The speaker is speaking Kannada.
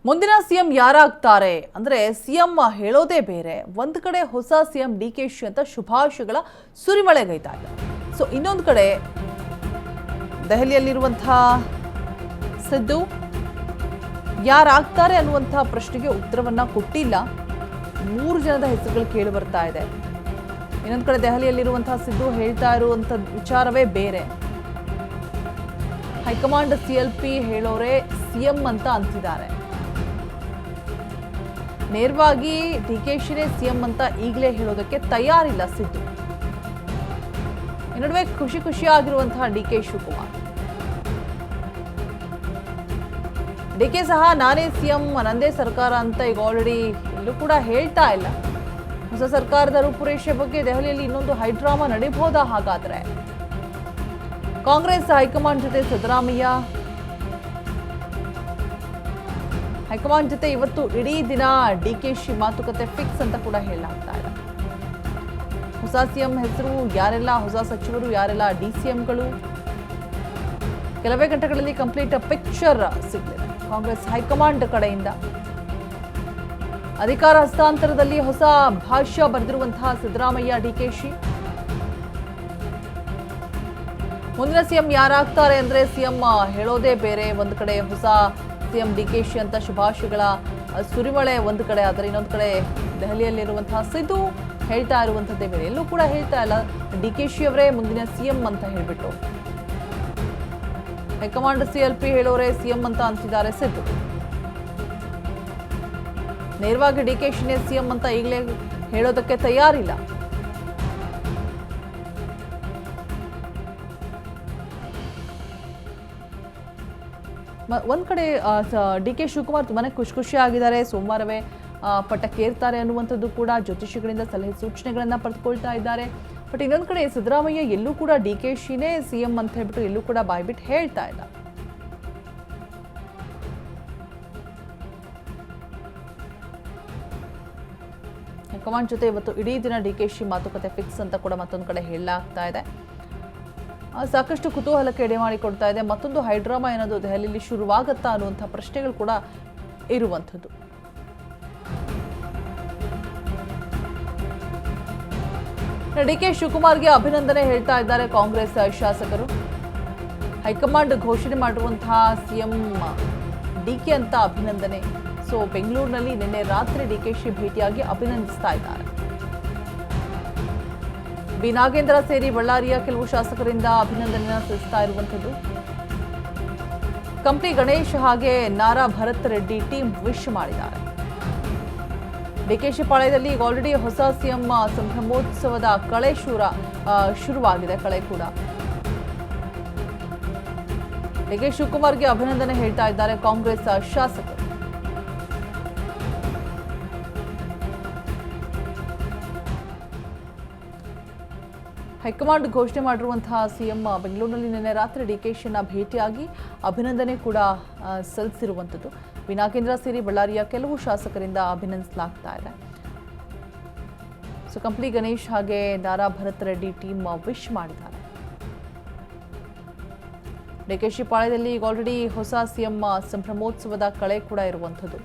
ಮುಂದಿನ ಸಿಎಂ ಯಾರಾಗ್ತಾರೆ ಅಂದ್ರೆ ಸಿಎಂ ಹೇಳೋದೇ ಬೇರೆ. ಒಂದು ಕಡೆ ಹೊಸ ಸಿಎಂ ಡಿಕೆಶಿ ಅಂತ ಶುಭಾಶಯಗಳ ಸುರಿಮಳೆಗೈತಾ ಇದೆ. ಸೊ ಇನ್ನೊಂದು ಕಡೆ ದೆಹಲಿಯಲ್ಲಿರುವಂತಹ ಸಿದ್ದು ಯಾರಾಗ್ತಾರೆ ಅನ್ನುವಂತಹ ಪ್ರಶ್ನೆಗೆ ಉತ್ತರವನ್ನ ಕೊಟ್ಟಿಲ್ಲ. 3 ಜನದ ಹೆಸರುಗಳು ಕೇಳಿ ಬರ್ತಾ ಇದೆ. ಇನ್ನೊಂದು ಕಡೆ ದೆಹಲಿಯಲ್ಲಿರುವಂತಹ ಸಿದ್ದು ಹೇಳ್ತಾ ಇರುವಂತ ವಿಚಾರವೇ ಬೇರೆ. ಹೈಕಮಾಂಡ್ ಸಿಎಲ್ಪಿ ಹೇಳೋರೆ ಸಿಎಂ ಅಂತ ಅಂತಿದ್ದಾರೆ. ನೇರವಾಗಿ ಡಿಕೆಶಿನೇ ಸಿಎಂ ಅಂತ ಈಗಲೇ ಹೇಳೋದಕ್ಕೆ ತಯಾರಿಲ್ಲ ಸಿದ್ದು. ಈ ನಡುವೆ ಖುಷಿಯಾಗಿರುವಂತಹ ಡಿಕೆ ಶಿವಕುಮಾರ್, ಡಿಕೆ ಸಹ ನಾನೇ ಸಿಎಂ, ನಂದೇ ಸರ್ಕಾರ ಅಂತ ಈಗ ಆಲ್ರೆಡಿ ಇಲ್ಲೂ ಕೂಡ ಹೇಳ್ತಾ ಇಲ್ಲ. ಹೊಸ ಸರ್ಕಾರದ ರೂಪುರೇಷೆ ಬಗ್ಗೆ ದೆಹಲಿಯಲ್ಲಿ ಇನ್ನೊಂದು ಹೈಡ್ರಾಮಾ ನಡೀಬಹುದಾ? ಹಾಗಾದ್ರೆ ಕಾಂಗ್ರೆಸ್ ಹೈಕಮಾಂಡ್ ಜೊತೆ ಸಿದ್ದರಾಮಯ್ಯ ಹೈಕಮಾಂಡ್ ಜೊತೆ ಇವತ್ತು ಇಡೀ ದಿನ ಡಿಕೆಶಿ ಮಾತುಕತೆ ಫಿಕ್ಸ್ ಅಂತ ಕೂಡ ಹೇಳಲಾಗ್ತಾ ಇದೆ. ಹೊಸ ಸಿಎಂ ಹೆಸರು ಯಾರೆಲ್ಲ, ಹೊಸ ಸಚಿವರು ಯಾರೆಲ್ಲ, ಡಿಸಿಎಂಗಳು ಕೆಲವೇ ಗಂಟೆಗಳಲ್ಲಿ ಕಂಪ್ಲೀಟ್ ಪಿಕ್ಚರ್ ಸಿಗಲಿದೆ. ಕಾಂಗ್ರೆಸ್ ಹೈಕಮಾಂಡ್ ಕಡೆಯಿಂದ ಅಧಿಕಾರ ಹಸ್ತಾಂತರದಲ್ಲಿ ಹೊಸ ಭಾಷ್ಯ ಬರೆದಿರುವಂತಹ ಸಿದ್ದರಾಮಯ್ಯ, ಡಿಕೆಶಿ. ಮುಂದಿನ ಸಿಎಂ ಯಾರಾಗ್ತಾರೆ ಅಂದ್ರೆ ಸಿಎಂ ಹೇಳೋದೇ ಬೇರೆ. ಒಂದು ಕಡೆ ಹೊಸ ಸಿಎಂ ಡಿಕೆಶಿ ಅಂತ ಶುಭಾಶಯಗಳ ಸುರಿಮಳೆ ಒಂದು ಕಡೆ, ಆದರೆ ಇನ್ನೊಂದು ಕಡೆ ದೆಹಲಿಯಲ್ಲಿರುವಂತಹ ಸಿದ್ದು ಹೇಳ್ತಾ ಇರುವಂತದ್ದೇ ಬೇರೆ. ಎಲ್ಲೂ ಕೂಡ ಹೇಳ್ತಾ ಇಲ್ಲ ಡಿಕೆಶಿ ಅವರೇ ಮುಂದಿನ ಸಿಎಂ ಅಂತ ಹೇಳ್ಬಿಟ್ಟು. ಹೈಕಮಾಂಡ್ ಸಿಎಲ್ಪಿ ಹೇಳೋರೆ ಸಿಎಂ ಅಂತ ಅಂತಿದ್ದಾರೆ ಸಿದ್ದು. ನೇರವಾಗಿ ಡಿಕೆಶಿನೇ ಸಿಎಂ ಅಂತ ಈಗಲೇ ಹೇಳೋದಕ್ಕೆ ತಯಾರಿಲ್ಲ. ಒಂದ್ ಕಡೆ ಡಿಕೆ ಶಿವಕುಮಾರ್ ತುಂಬಾನೇ ಖುಷಿಯಾಗಿದ್ದಾರೆ. ಸೋಮವಾರವೇ ಪಟ್ಟಕ್ಕೇರ್ತಾರೆ ಅನ್ನುವಂಥದ್ದು ಕೂಡ ಜ್ಯೋತಿಷಿಗಳಿಂದ ಸಲಹೆ ಸೂಚನೆಗಳನ್ನ ಪಡೆದುಕೊಳ್ತಾ ಇದ್ದಾರೆ. ಬಟ್ ಇನ್ನೊಂದು ಕಡೆ ಸಿದ್ದರಾಮಯ್ಯ ಎಲ್ಲೂ ಕೂಡ ಡಿಕೆಶಿನೇ ಸಿಎಂ ಅಂತ ಹೇಳ್ಬಿಟ್ಟು ಎಲ್ಲೂ ಕೂಡ ಬಾಯ್ಬಿಟ್ಟು ಹೇಳ್ತಾ ಇಲ್ಲ. ಹೈಕಮಾಂಡ್ ಜೊತೆ ಇವತ್ತು ಇಡೀ ದಿನ ಡಿಕೆಶಿ ಮಾತುಕತೆ ಫಿಕ್ಸ್ ಅಂತ ಕೂಡ ಮತ್ತೊಂದು ಕಡೆ ಹೇಳಲಾಗ್ತಾ ಇದೆ. ಸಾಕಷ್ಟು ಕುತೂಹಲಕ್ಕೆ ಎಡೆ ಮಾಡಿಕೊಡ್ತಾ ಇದೆ. ಮತ್ತೊಂದು ಹೈಡ್ರಾಮಾ ಏನಾದರೂ ದೆಹಲಿಯಲ್ಲಿ ಶುರುವಾಗತ್ತಾ ಅನ್ನುವಂಥ ಪ್ರಶ್ನೆಗಳು ಕೂಡ ಇರುವಂಥದ್ದು. ಡಿಕೆ ಶಿವಕುಮಾರ್ಗೆ ಅಭಿನಂದನೆ ಹೇಳ್ತಾ ಇದ್ದಾರೆ ಕಾಂಗ್ರೆಸ್ ಶಾಸಕರು. ಹೈಕಮಾಂಡ್ ಘೋಷಣೆ ಮಾಡಿರುವಂತಹ ಸಿಎಂ ಡಿಕೆ ಅಂತ ಅಭಿನಂದನೆ. ಸೊ ಬೆಂಗಳೂರಿನಲ್ಲಿ ನಿನ್ನೆ ರಾತ್ರಿ ಡಿಕೆಶಿ ಭೇಟಿಯಾಗಿ ಅಭಿನಂದಿಸ್ತಾ ಇದ್ದಾರೆ. ಬಿ ನಾಗೇಂದ್ರ ಸೇರಿ ಬಳ್ಳಾರಿಯ ಕೆಲವು ಶಾಸಕರಿಂದ ಅಭಿನಂದನೆ ಸಲ್ಲಿಸ್ತಾ ಇರುವಂಥದ್ದು. ಕಂಪ್ಲಿ ಗಣೇಶ್ ಹಾಗೆ ನಾರಾ ಭರತ್ ರೆಡ್ಡಿ ಟೀಮ್ ವಿಶ್ ಮಾಡಿದ್ದಾರೆ. ಡಿಕೆಶಿ ಪಾಳ್ಯದಲ್ಲಿ ಈಗ ಆಲ್ರೆಡಿ ಹೊಸ ಸಿಎಂ ಸಂಭ್ರಮೋತ್ಸವದ ಕಳೆ ಶುರುವಾಗಿದೆ. ಕಳೆ ಕೂಡ ಡಿಕೆ ಶಿವಕುಮಾರ್ಗೆ ಅಭಿನಂದನೆ ಹೇಳ್ತಾ ಇದ್ದಾರೆ ಕಾಂಗ್ರೆಸ್ ಶಾಸಕರು. ಹೈಕಮಾಂಡ್ ಘೋಷಣೆ ಮಾಡಿರುವಂತಹ ಸಿಎಂ ಬೆಂಗಳೂರಿನಲ್ಲಿ ನಿನ್ನೆ ರಾತ್ರಿ ಡಿಕೆಶಿಯನ್ನ ಭೇಟಿಯಾಗಿ ಅಭಿನಂದನೆ ಕೂಡ ಸಲ್ಲಿಸಿರುವಂಥದ್ದು. ಬಿ ನಾಗೇಂದ್ರ ಸೇರಿ ಬಳ್ಳಾರಿಯ ಕೆಲವು ಶಾಸಕರಿಂದ ಅಭಿನಂದಿಸಲಾಗ್ತಾ ಇದೆ. ಸೊ ಕಂಪ್ಲಿ ಗಣೇಶ್ ಹಾಗೆ ನಾರಾ ಭರತ್ ರೆಡ್ಡಿ ಟೀಮ್ ವಿಶ್ ಮಾಡಿದ್ದಾರೆ. ಡಿಕೆಶಿ ಪಾಳ್ಯದಲ್ಲಿ ಈಗ ಆಲ್ರೆಡಿ ಹೊಸ ಸಿಎಂ ಸಂಭ್ರಮೋತ್ಸವದ ಕಳೆ ಕೂಡ ಇರುವಂಥದ್ದು.